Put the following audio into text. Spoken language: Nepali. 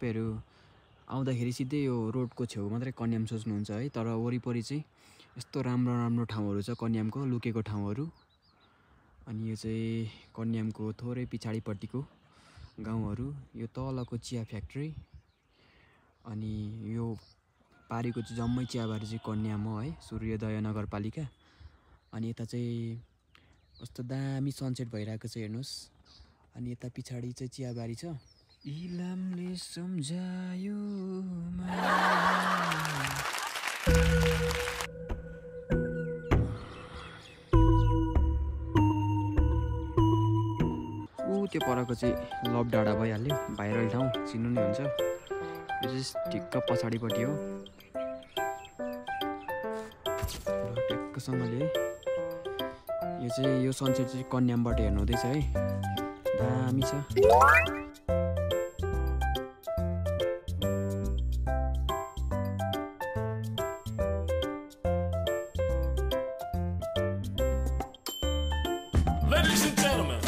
तपाईँहरू आउँदाखेरि सिधै यो रोडको छेउ मात्रै कन्याम सोच्नुहुन्छ है, तर वरिपरि चाहिँ यस्तो राम्रो राम्रो ठाउँहरू छ कन्यामको लुकेको ठाउँहरू। अनि यो चाहिँ कन्यामको थोरै पछाडिपट्टिको गाउँहरू। यो तलको चिया फ्याक्ट्री अनि यो पारिको चाहिँ जम्मै चियाबारी चाहिँ कन्याम हो है, सूर्योदय नगरपालिका। अनि यता चाहिँ कस्तो दामी सनसेट भइरहेको छ हेर्नुहोस्। अनि यता पछाडि चाहिँ चियाबारी छ। इलामले सम्झायो त्यो परको चाहिँ लभ डाँडा भइहाल्यो, भाइरल ठाउँ चिन्नु नै हुन्छ। यो चाहिँ ठिक्क पछाडिपट्टि हो ट्याक्कसँगले है। यो चाहिँ यो सनसेट चाहिँ कन्यामबाट हेर्नु हुँदैछ है, दामी छ। Ladies and gentlemen,